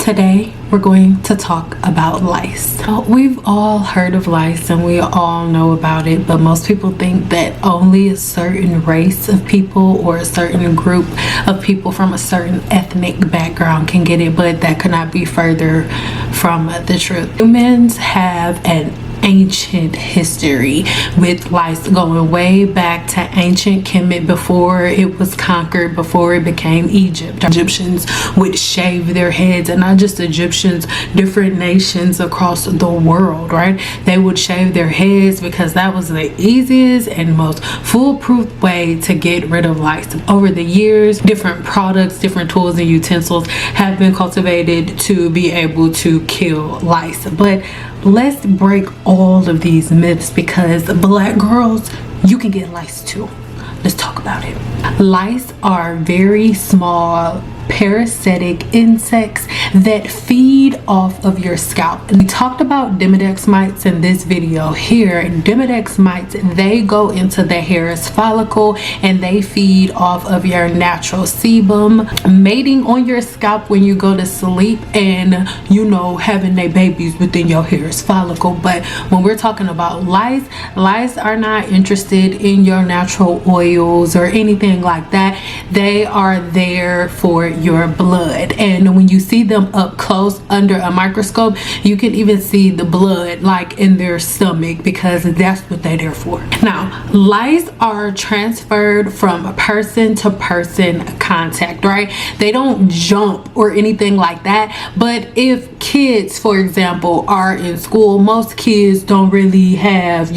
Today we're going to talk about lice. We've all heard of lice and we all know about it, but most people think that only a certain race of people or a certain group of people from a certain ethnic background can get it, but that could not be further from the truth. Humans have an ancient history with lice, going way back to ancient Kemet before it was conquered, before it became Egypt. Egyptians would shave their heads, and not just Egyptians, different nations across the world, right? They would shave their heads because that was the easiest and most foolproof way to get rid of lice. Over the years, different products, different tools and utensils have been cultivated to be able to kill lice. But let's break all of these myths, because black girls, you can get lice too. Let's talk about it. Lice are very small parasitic insects that feed off of your scalp. And we talked about Demodex mites in this video here. Demodex mites, they go into the hair's follicle and they feed off of your natural sebum, mating on your scalp when you go to sleep, and having their babies within your hair's follicle. But when we're talking about lice, lice are not interested in your natural oils or anything like that. They are there for your blood, and when you see them up close under a microscope, you can even see the blood like in their stomach, because that's what they're there for. Now, lice are transferred from person to person contact, right? They don't jump or anything like that. But if kids, for example, are in school, most kids don't really have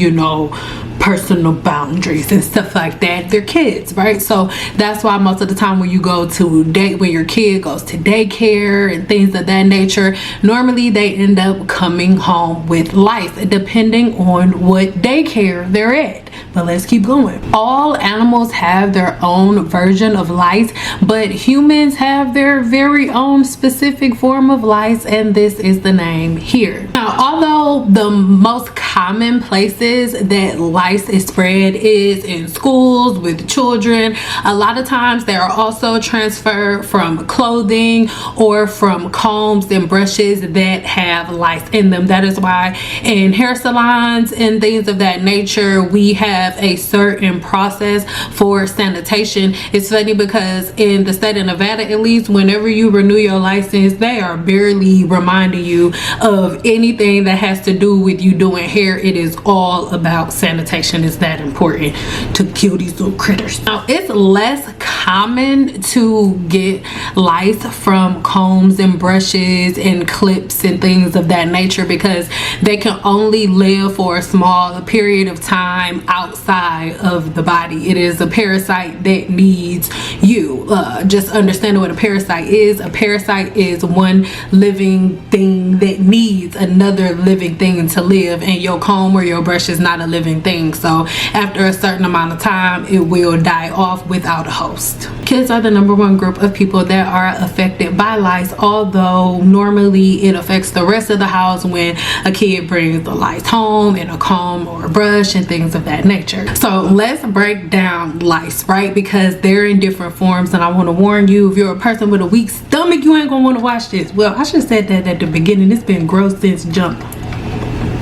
personal boundaries and stuff like that. They're kids, right? So that's why most of the time when you go to when your kid goes to daycare and things of that nature, normally they end up coming home with lice, depending on what daycare they're at. But let's keep going. All animals have their own version of lice, but humans have their very own specific form of lice, and this is the name here. Now, although the most common places that lice is spread is in schools with children, a lot of times they are also transferred from clothing or from combs and brushes that have lice in them. That is why in hair salons and things of that nature, we have a certain process for sanitation. It's funny because in the state of Nevada, at least, whenever you renew your license, they are barely reminding you of anything that has to do with you doing hair. It is all about sanitation. It's that important to kill these little critters. Now, it's less common to get lice from combs and brushes and clips and things of that nature, because they can only live for a small period of time outside of the body. It is a parasite that needs you. Just understanding what a parasite is. A parasite is one living thing that needs another living thing to live, and your comb or your brush is not a living thing. So after a certain amount of time, it will die off without a host. Kids are the #1 group of people that are affected by lice, although normally it affects the rest of the house when a kid brings the lice home in a comb or a brush and things of that nature. So let's break down lice, right? Because they're in different forms, and I want to warn you, if you're a person with a weak stomach, you ain't gonna want to watch this. Well, I should have said that at the beginning. It's been gross since jump.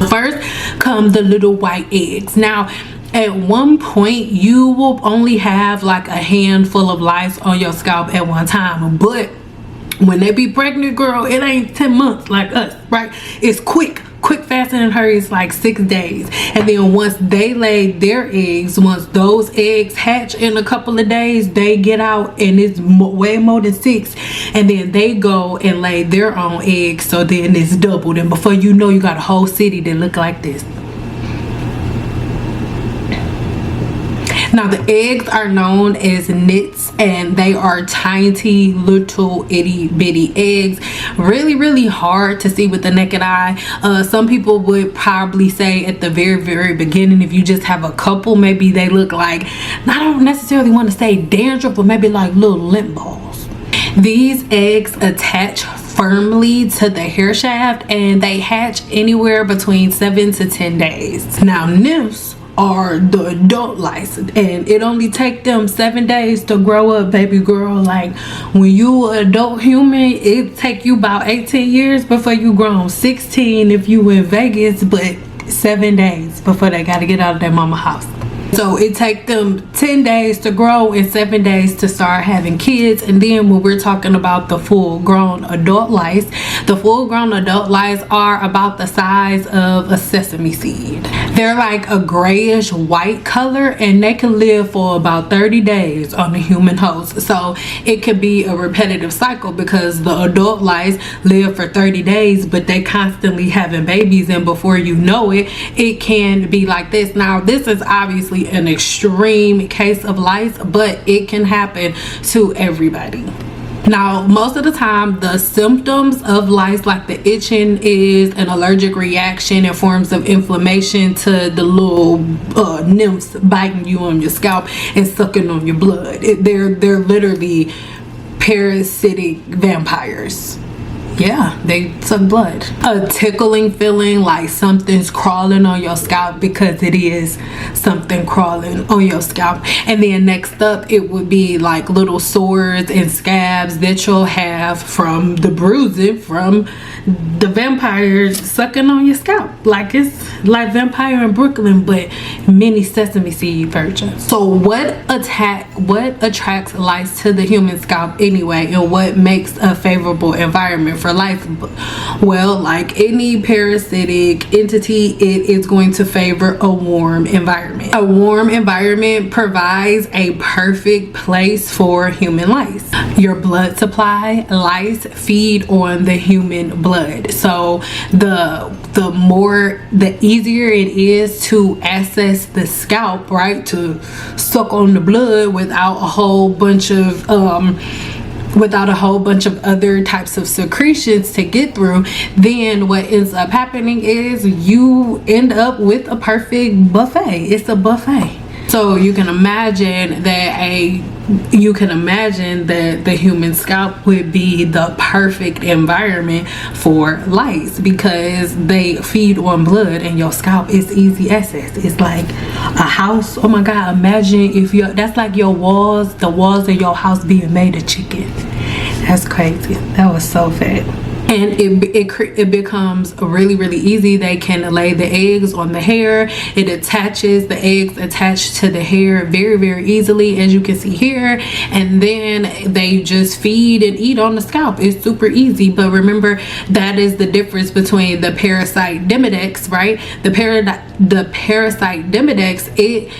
First come the little white eggs. Now, at one point, you will only have like a handful of lice on your scalp at one time, but when they be pregnant, girl, it ain't 10 months like us, right? It's quick, fast, and in hurry. It's like 6 days. And then once they lay their eggs, once those eggs hatch in a couple of days, they get out, and it's way more than 6, and then they go and lay their own eggs. So then it's doubled, and before you know, you got a whole city that look like this. Now, the eggs are known as nits, and they are tiny little itty bitty eggs. Really hard to see with the naked eye. Some people would probably say at the very beginning, if you just have a couple, maybe they look like, I don't necessarily want to say dandruff, but maybe like little lint balls. These eggs attach firmly to the hair shaft, and they hatch anywhere between 7 to 10 days. Now, nymphs are the adult lice, and it only take them 7 days to grow up, baby girl. Like when you an adult human, it take you about 18 years before you grown, 16 if you in Vegas, but 7 days before they got to get out of their mama house. So it take them 10 days to grow and 7 days to start having kids. And then when we're talking about the full grown adult lice, the full grown adult lice are about the size of a sesame seed. They're like a grayish white color, and they can live for about 30 days on a human host. So it could be a repetitive cycle, because the adult lice live for 30 days, but they constantly having babies, and before you know it, it can be like this. Now this is obviously an extreme case of lice, but it can happen to everybody. Now, most of the time, the symptoms of lice, like the itching, is an allergic reaction in forms of inflammation to the little nymphs biting you on your scalp and sucking on your blood. They're literally parasitic vampires. Yeah, they suck blood. A tickling feeling, like something's crawling on your scalp, because it is something crawling on your scalp. And then next up, it would be like little sores and scabs that you'll have from the bruising from the vampires sucking on your scalp. Like it's like Vampire in Brooklyn, but mini sesame seed version. So what attracts lice to the human scalp anyway, and what makes a favorable environment for lice? Well, like any parasitic entity, it is going to favor a warm environment. A warm environment provides a perfect place for human lice. Your blood supply, lice feed on the human blood. So the easier it is to access the scalp, right, to suck on the blood without a whole bunch of other types of secretions to get through, then what ends up happening is you end up with a perfect buffet. It's a buffet. So you can imagine that the human scalp would be the perfect environment for lice, because they feed on blood, and your scalp is easy access. It's like a house. Oh my God, imagine if that's like your walls, the walls of your house being made of chicken. That's crazy. That was so fat. And it becomes really, really easy. They can lay the eggs on the hair. The eggs attach to the hair very, very easily, as you can see here. And then they just feed and eat on the scalp. It's super easy. But remember, that is the difference between the parasite Demodex, right? The parasite Demodex, it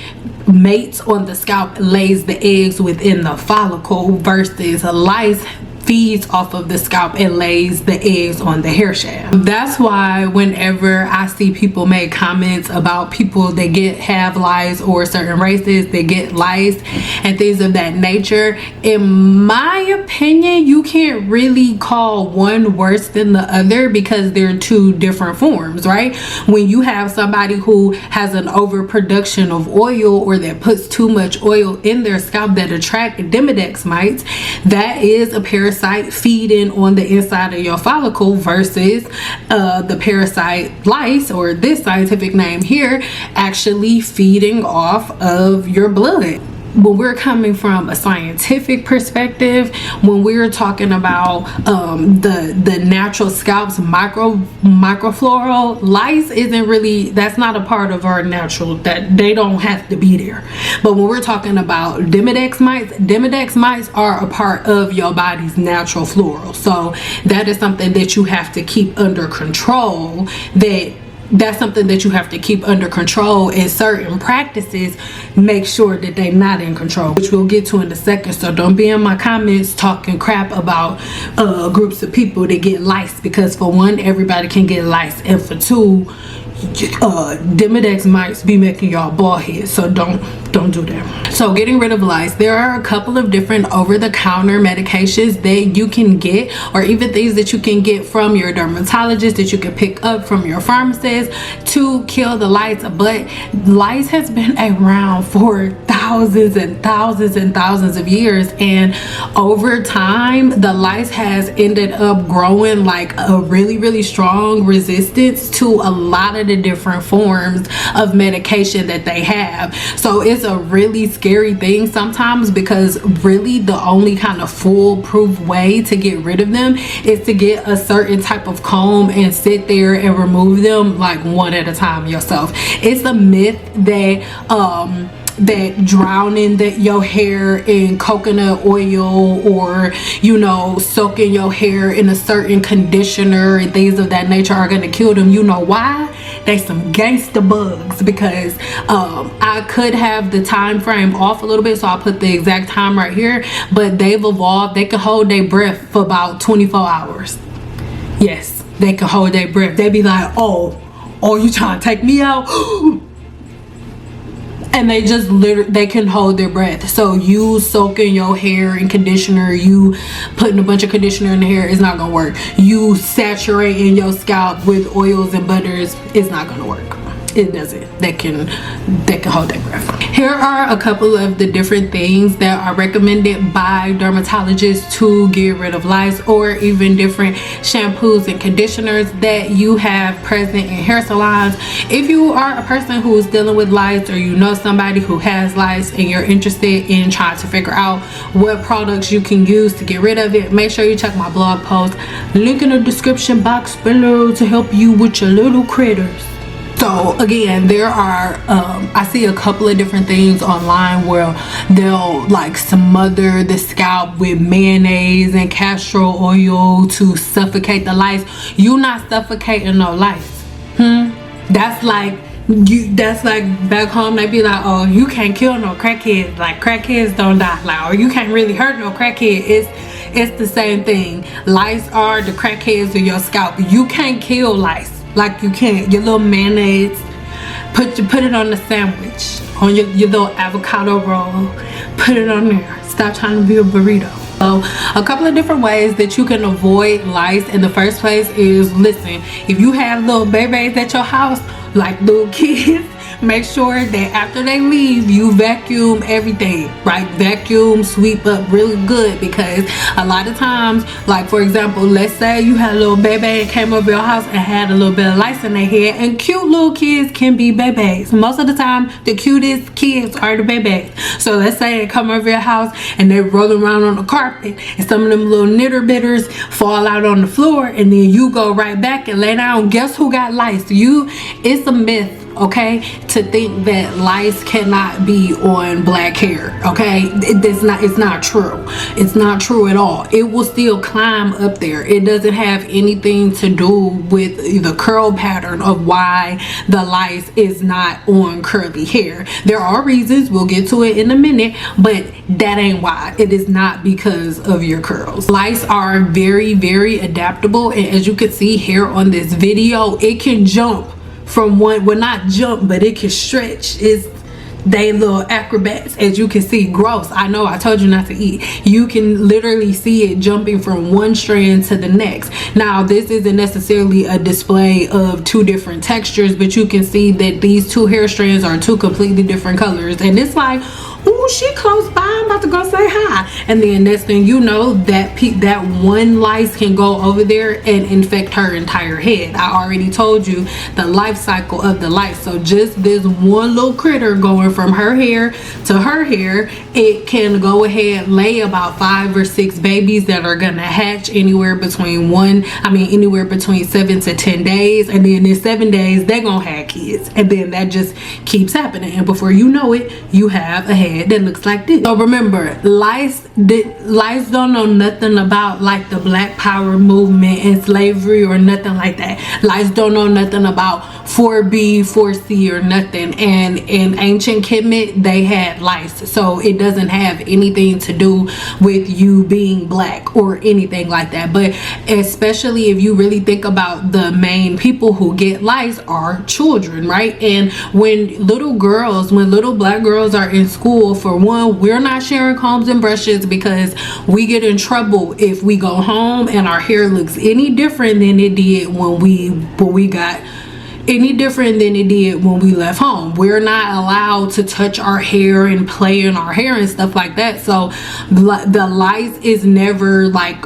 mates on the scalp, lays the eggs within the follicle, versus lice feeds off of the scalp and lays the eggs on the hair shaft. That's why whenever I see people make comments about people that have lice, or certain races that get lice and things of that nature, in my opinion, you can't really call one worse than the other, because they're two different forms, right? When you have somebody who has an overproduction of oil, or that puts too much oil in their scalp that attract Demodex mites, that is a parasite feeding on the inside of your follicle, versus the parasite lice, or this scientific name here, actually feeding off of your blood. When we're coming from a scientific perspective, when we're talking about the natural scalp's microfloral, lice isn't really, that's not a part of our natural, that they don't have to be there. But when we're talking about Demodex mites are a part of your body's natural flora. So that is something that you have to keep under control. That's something that you have to keep under control, and certain practices make sure that they're not in control, which we'll get to in a second. So don't be in my comments talking crap about groups of people that get lice, because for one, everybody can get lice, and for two, Demodex mites be making y'all bald heads. So don't do that. So getting rid of lice, there are a couple of different over-the-counter medications that you can get, or even things that you can get from your dermatologist, that you can pick up from your pharmacist to kill the lice. But lice has been around for thousands and thousands and thousands of years, and over time the lice has ended up growing like a really, really strong resistance to a lot of the different forms of medication that they have. So it's a really scary thing sometimes, because really the only kind of foolproof way to get rid of them is to get a certain type of comb and sit there and remove them like one at a time yourself. It's a myth that that drowning your hair in coconut oil, or you know, soaking your hair in a certain conditioner and things of that nature are going to kill them. You know why? They some gangster bugs. Because I could have the time frame off a little bit, so I'll put the exact time right here, but they've evolved. They can hold their breath for about 24 hours. Yes, they can hold their breath. They be like, oh, you trying to take me out? And they just literally, they can hold their breath. So you soaking your hair in conditioner, you putting a bunch of conditioner in the hair, it's not gonna work. You saturating your scalp with oils and butters, it's not gonna work. It doesn't. They can hold their breath. Here are a couple of the different things that are recommended by dermatologists to get rid of lice, or even different shampoos and conditioners that you have present in hair salons. If you are a person who is dealing with lice, or you know somebody who has lice and you're interested in trying to figure out what products you can use to get rid of it, make sure you check my blog post, link in the description box below, to help you with your little critters. So again, there are I see a couple of different things online where they'll like smother the scalp with mayonnaise and castor oil to suffocate the lice. You're not suffocating no lice. That's like back home they be like, oh, you can't kill no crackheads. Like, crackheads don't die. Like, or you can't really hurt no crackhead. It's the same thing. Lice are the crackheads of your scalp. You can't kill lice. Like you can't. Your little mayonnaise, put it on the sandwich, on your little avocado roll, put it on there. Stop trying to be a burrito. So a couple of different ways that you can avoid lice in the first place is, listen, if you have little babies at your house, like little kids, make sure that after they leave, you vacuum everything, right? Vacuum, sweep up really good, because a lot of times, like for example, let's say you had a little baby and came over your house and had a little bit of lice in their hair, and cute little kids can be babies. Most of the time, the cutest kids are the babies. So let's say they come over your house and they're rolling around on the carpet, and some of them little knitter bitters fall out on the floor, and then you go right back and lay down. Guess who got lice? It's a myth, okay, to think that lice cannot be on black hair. Okay, it's not true. It's not true at all. It will still climb up there. It doesn't have anything to do with the curl pattern of why the lice is not on curly hair. There are reasons, we'll get to it in a minute, but that ain't why. It is not because of your curls. Lice are very, very adaptable, and as you can see here on this video, it can jump from one, well, not jump, but it can stretch. They little acrobats, as you can see. Gross, I know, I told you not to eat. You can literally see it jumping from one strand to the next. Now this isn't necessarily a display of two different textures, but you can see that these two hair strands are two completely different colors, and it's like, oh, she close by, I'm about to go say hi. And then next thing you know, that one lice can go over there and infect her entire head. I already told you the life cycle of the lice. So just this one little critter going from her hair to her hair, it can go ahead, lay about 5 or 6 babies that are gonna hatch anywhere between 7 to 10 days, and then in 7 days they're gonna have kids, and then that just keeps happening, and before you know it, you have a head that looks like this. So remember, lice don't know nothing about like the Black Power movement and slavery or nothing like that. Lice don't know nothing about 4B, 4C or nothing, and in ancient Kemet they had lice, so it doesn't have anything to do with you being black or anything like that. But especially if you really think about, the main people who get lice are children, right? And when little black girls are in school, for one, we're not sharing combs and brushes, because we get in trouble if we go home and our hair looks any different than it did when we got any different than it did when we left home. We're not allowed to touch our hair and play in our hair and stuff like that. So the lice is never like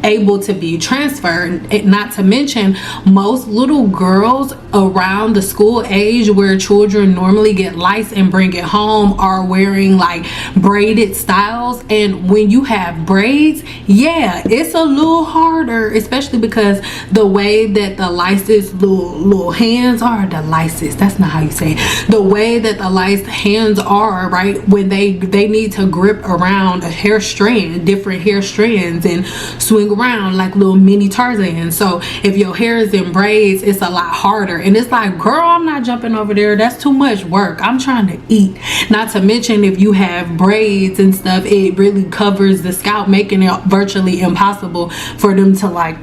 able to be transferred. Not to mention, most little girls around the school age where children normally get lice and bring it home are wearing like braided styles. And when you have braids, yeah, it's a little harder, especially because the way that the lice's little hands are, the lices, that's not how you say it, the way that the lice hands are, right, when they need to grip around a hair strand, different hair strands, and swing around like little mini Tarzan. So if your hair is in braids, it's a lot harder. And it's like, girl, I'm not jumping over there, that's too much work, I'm trying to eat. Not to mention, if you have braids and stuff, it really covers the scalp, making it virtually impossible for them to like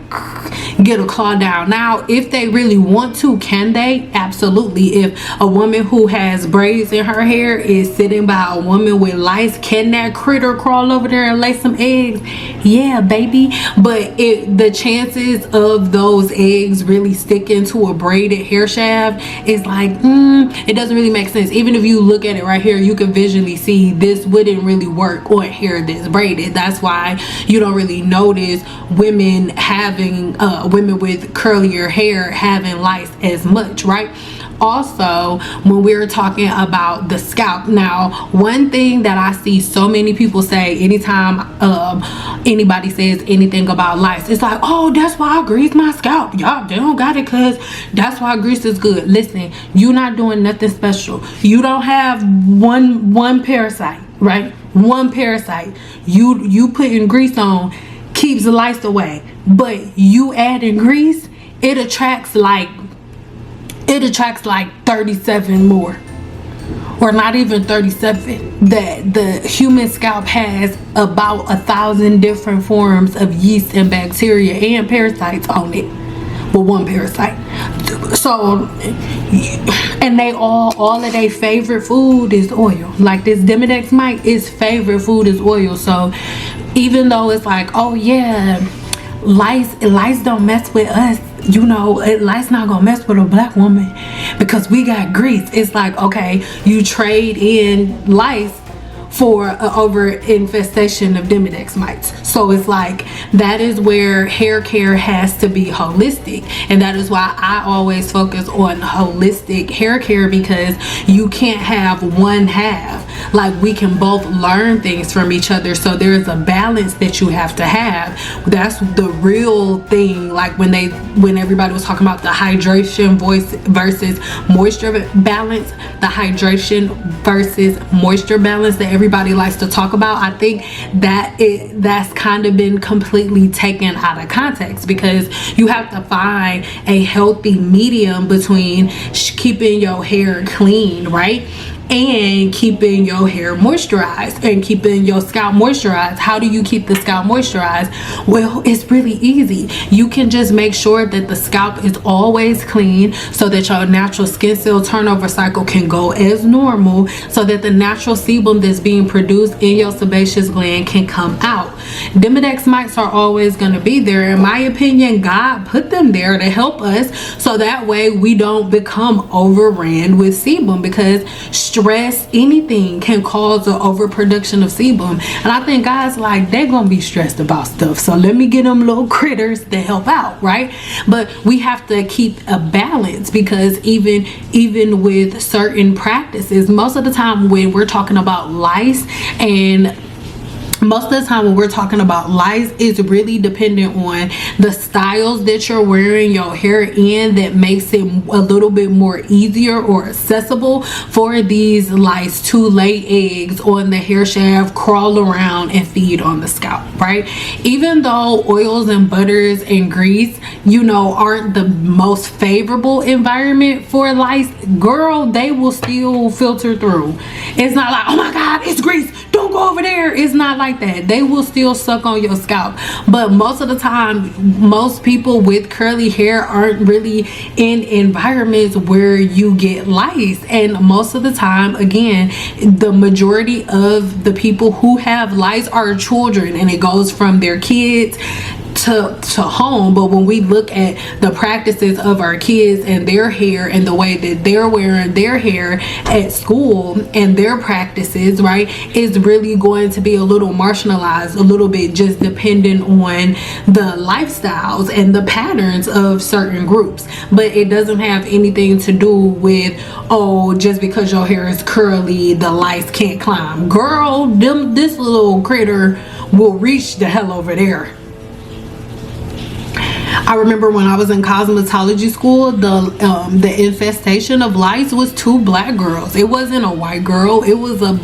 get a claw down. Now if they really want to, can they? Absolutely. If a woman who has braids in her hair is sitting by a woman with lice, can that critter crawl over there and lay some eggs? Yeah, baby. But the chances of those eggs really sticking to a braided hair shaft is like, it doesn't really make sense. Even if you look at it right here, you can visually see this wouldn't really work on hair that's braided. That's why you don't really notice women having women with curlier hair having lice as much, right? Also, when we're talking about the scalp, now one thing that I see so many people say anytime anybody says anything about lice, it's like, oh, that's why I grease my scalp. Y'all, they don't got it because that's why grease is good. Listen, you're not doing nothing special. You don't have one parasite, right? One parasite. You putting grease on keeps the lice away, but you adding grease, it attracts like 37 more, or not even 37. That the human scalp has about 1,000 different forms of yeast and bacteria and parasites on it, with one parasite. So, and they all of their favorite food is oil. Like this Demodex mite, its favorite food is oil. So even though it's like, oh yeah, lice don't mess with us, you know, lice not gonna mess with a black woman because we got grease. It's like, okay, you trade in lice for over infestation of Demodex mites. So it's like, that is where hair care has to be holistic, and that is why I always focus on holistic hair care, because you can't have one half. Like, we can both learn things from each other, so there's a balance that you have to have. That's the real thing. Like when everybody was talking about the hydration versus moisture balance, the hydration versus moisture balance that everybody likes to talk about, I think that's kind of been completely taken out of context, because you have to find a healthy medium between keeping your hair clean, right, and keeping your hair moisturized and keeping your scalp moisturized. How do you keep the scalp moisturized? Well, it's really easy. You can just make sure that the scalp is always clean, so that your natural skin cell turnover cycle can go as normal, so that the natural sebum that's being produced in your sebaceous gland can come out. Demodex mites are always going to be there. In my opinion, God put them there to help us, so that way we don't become overran with sebum, because stress, anything can cause an overproduction of sebum. And I think God's like, they're gonna be stressed about stuff, so let me get them little critters to help out, right? But we have to keep a balance, because even with certain practices, most of the time when we're talking about lice, and most of the time when we're talking about lice, it's really dependent on the styles that you're wearing your hair in, that makes it a little bit more easier or accessible for these lice to lay eggs on the hair shaft, crawl around, and feed on the scalp, right? Even though oils and butters and grease, you know, aren't the most favorable environment for lice, girl, they will still filter through. It's not like, oh my God, it's grease, don't go over there. It's not like that. They will still suck on your scalp. But most of the time, most people with curly hair aren't really in environments where you get lice. And most of the time, again, the majority of the people who have lice are children, and it goes from their kids to home, but when we look at the practices of our kids and their hair and the way that they're wearing their hair at school and their practices, right, is really going to be a little marginalized a little bit, just depending on the lifestyles and the patterns of certain groups. But it doesn't have anything to do with, oh, just because your hair is curly the lice can't climb. Girl, this little critter will reach the hell over there. I remember when I was in cosmetology school, the infestation of lice was 2 black girls. It wasn't a white girl. It was well,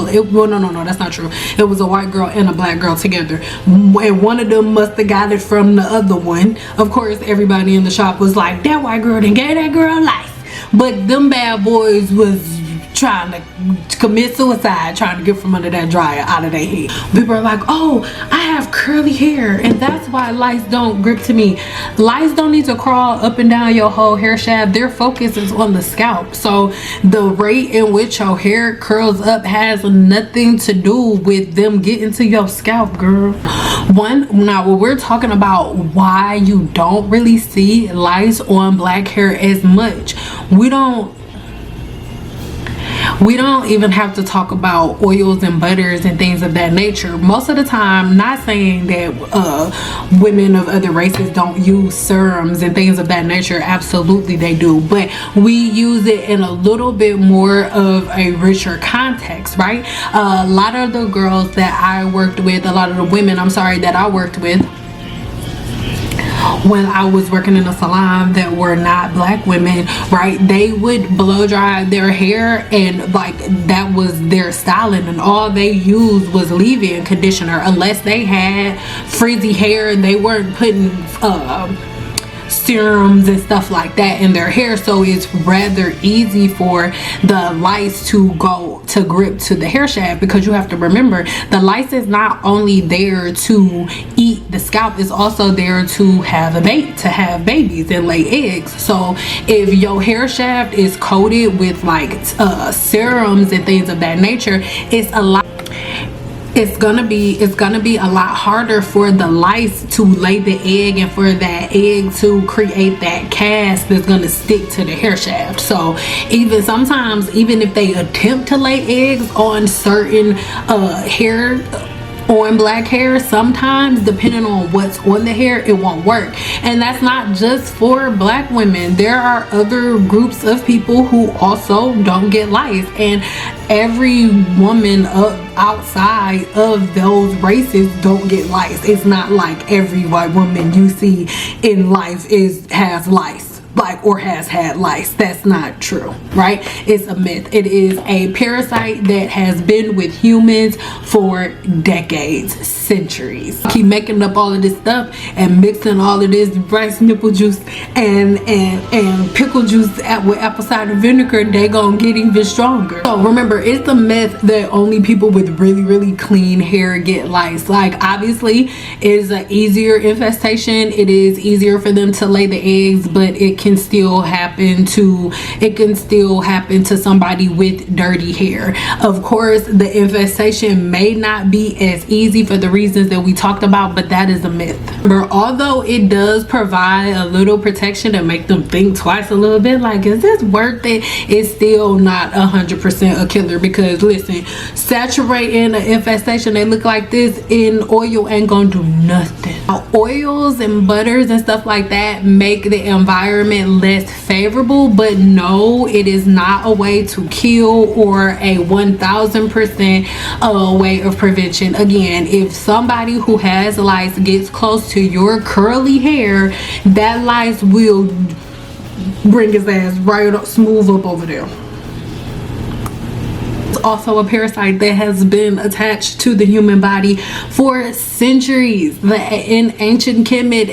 no, that's not true. It was a white girl and a black girl together, and one of them must have got it from the other one. Of course, everybody in the shop was like, that white girl done gave that girl lice, but them bad boys was trying to commit suicide, trying to get from under that dryer out of their head. People are like, oh, I have curly hair and that's why lice don't grip to me. Lice don't need to crawl up and down your whole hair shaft. Their focus is on the scalp. So the rate in which your hair curls up has nothing to do with them getting to your scalp, girl. Now when we're talking about why you don't really see lice on black hair as much, we don't even have to talk about oils and butters and things of that nature. Most of the time, not saying that women of other races don't use serums and things of that nature. Absolutely they do, but we use it in a little bit more of a richer context, right? A lot of the girls that I worked with, a lot of the women, I'm sorry, that I worked with when I was working in a salon that were not black women, right, they would blow dry their hair, and like that was their styling, and all they used was leave-in conditioner. Unless they had frizzy hair and they weren't putting serums and stuff like that in their hair, so it's rather easy for the lice to grip to the hair shaft, because you have to remember the lice is not only there to eat the scalp, it's also there to have babies and lay eggs. So if your hair shaft is coated with like serums and things of that nature, it's gonna be a lot harder for the lice to lay the egg and for that egg to create that cast that's gonna stick to the hair shaft. So even sometimes, even if they attempt to lay eggs on certain hair, on black hair, sometimes depending on what's on the hair, it won't work. And that's not just for black women. There are other groups of people who also don't get lice, and every woman outside of those races don't get lice. It's not like every white woman you see in life has lice, like, or has had lice. That's not true, right? It's a myth. It is a parasite that has been with humans for decades, centuries. Keep making up all of this stuff and mixing all of this rice nipple juice and pickle juice with apple cider vinegar, they gonna get even stronger. So remember, it's a myth that only people with really clean hair get lice. Like, obviously it is an easier infestation, it is easier for them to lay the eggs, but it can still happen to somebody with dirty hair. Of course, the infestation may not be as easy for the reasons that we talked about, but that is a myth. But although it does provide a little protection to make them think twice a little bit, like, is this worth it? It's still not 100% a killer, because listen, saturating an infestation that look like this in oil ain't gonna do nothing. Now, oils and butters and stuff like that make the environment less favorable, but no, it is not a way to kill or a 1000% way of prevention. Again, if somebody who has lice gets close to your curly hair, that lice will bring his ass right up, smooth up over there. Also a parasite that has been attached to the human body for centuries. In ancient Kemet,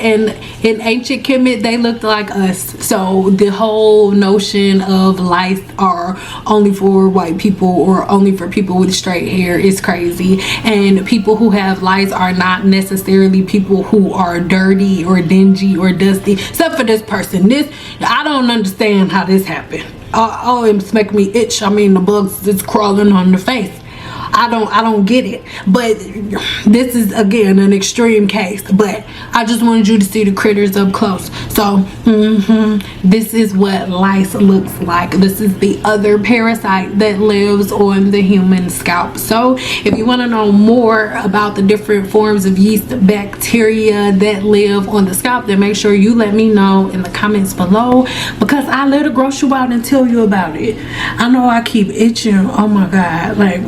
they looked like us. So the whole notion of lice are only for white people or only for people with straight hair is crazy. And people who have lice are not necessarily people who are dirty or dingy or dusty, except for this person. I don't understand how this happened. Oh, it's making me itch. I mean, the bugs is crawling on the face. I don't get it. But this is again an extreme case, but I just wanted you to see the critters up close. So this is what lice looks like. This is the other parasite that lives on the human scalp. So if you want to know more about the different forms of yeast bacteria that live on the scalp, then make sure you let me know in the comments below, because I let it gross you out and tell you about it. I know I keep itching. Oh my god, like